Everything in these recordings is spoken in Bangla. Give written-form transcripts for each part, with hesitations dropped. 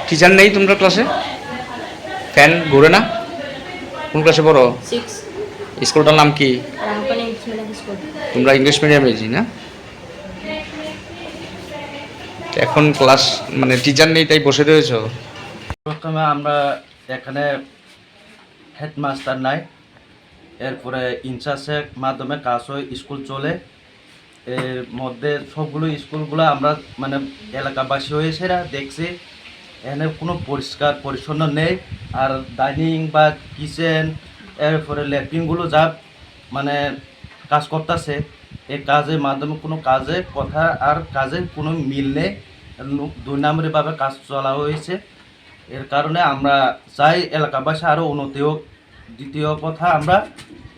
টিচার নেই তোমরা ক্লাসে? ফ্যান ঘুরে না? কোন ক্লাসে পড়ো? 6 স্কুলটার নাম কি? রামপানি ইংলিশ মিডিয়াম স্কুল। তোমরা ইংলিশ মিডিয়ামে না? তো এখন ক্লাস মানে টিচার নেই তাই বসে রয়েছো? প্রথমে আমরা এখানে হেডমাস্টার নাই, এরপরে ইনচার্জের মাধ্যমে কাজ হয়, স্কুল চলে। এর মধ্যে সবগুলো স্কুলগুলো আমরা মানে এলাকাবাসী হয়ে সেরা দেখছি এখানে কোনো পরিষ্কার পরিচ্ছন্ন নেই। আর ডাইনিং বা কিচেন এরপরে ল্যাট্রিনগুলো যা মানে কাজ করতেছে, এই কাজের মাধ্যমে কোনো কাজে কথা আর কাজের কোনো মিল নেই, দুই নম্বরীভাবে কাজ চলা হয়েছে। এর কারণে আমরা চাই এলাকাবাসী আরও উন্নতি হোক। দ্বিতীয় কথা, আমরা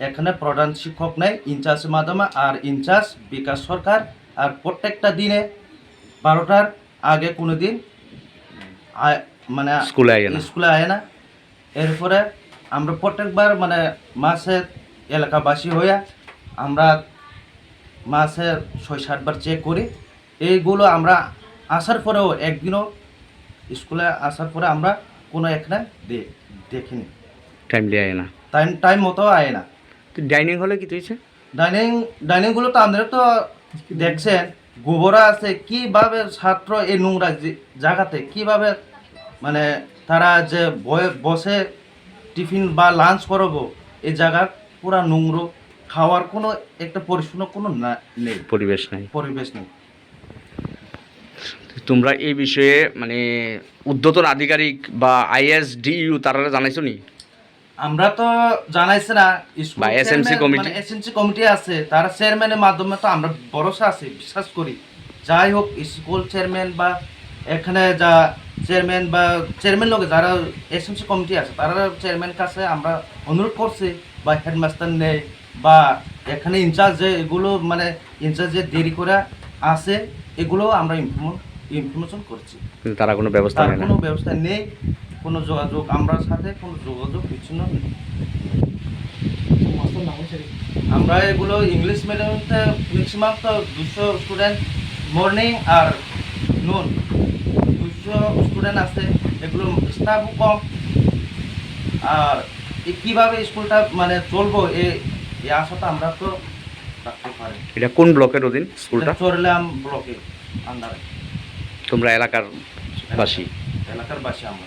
এখানে প্রধান শিক্ষক নেই, ইনচার্জের মাধ্যমে, আর ইনচার্জ বিকাশ সরকার। আর প্রত্যেকটা দিনে 12টার আগে কোনো দিন মানে স্কুলে আয় না। এরপরে আমরা প্রত্যেকবার মানে মাসে এলাকাবাসী হইয়া আমরা মাসে 6-7 বার চেক করি। এইগুলো আমরা আসার পরেও একদিনও স্কুলে আসার পরে আমরা কোনো এখানে দেখিনি, টাইমলি আয় না, টাইম মতো আয় না। তো ডাইনিং হলে কি হয়েছে? ডাইনিংগুলো তো আমাদের তো দেখছেন গোবরা আছে, কিভাবে ছাত্র এই নোংরা জায়গাতে কিভাবে মানে তারা যে বসে টিফিন বা লাঞ্চ করবো, এই জায়গা পুরা নোংরো, খাওয়ার কোনো একটা পরিচ্ছন্ন কোনো নেই, পরিবেশ নেই। তোমরা এই বিষয়ে মানে ঊর্ধ্বতন আধিকারিক বা ISDU তারা জানাইছো নি? আমরা তো জানাইছি না, বা SMC কমিটি, এসএমসি কমিটি আছে, তারা চেয়ারম্যানের মাধ্যমে তো আমরা ভরসা আছে, বিশ্বাস করি। যাই হোক, স্কুল চেয়ারম্যান বা এখানে যা চেয়ারম্যান বা চেয়ারম্যান লোক যারা এসএমসি কমিটি আছে, তারা চেয়ারম্যান কাছে আমরা অনুরোধ করছি, বা হেডমাস্টার নেই বা এখানে ইনচার্জ যে এগুলো মানে ইনচার্জ যে দেরি করে আছে, এগুলো আমরা ইনফরমেশন করছি। তারা কোনো ব্যবস্থা নেই, কোনো ব্যবস্থা নেই, কোনো যোগাযোগ আমরা সাথে কোনো যোগাযোগ কিছু নেই। আমরা এগুলো ইংলিশ মিডিয়ামতে ম্যাক্সিমাম তো 200 স্টুডেন্ট মর্নিং আর নুন 200 স্টুডেন্ট আছে, এগুলো স্টাফও কম। আর কীভাবে স্কুলটা মানে চলবো এই আশাটা আমরা তো রাখতে পারি। এটা কোন ব্লকের অধীন স্কুলটা? চরলাম ব্লকের আন্ডারে। তোমরা এলাকার বাসী? এলাকার বাসী আমরা।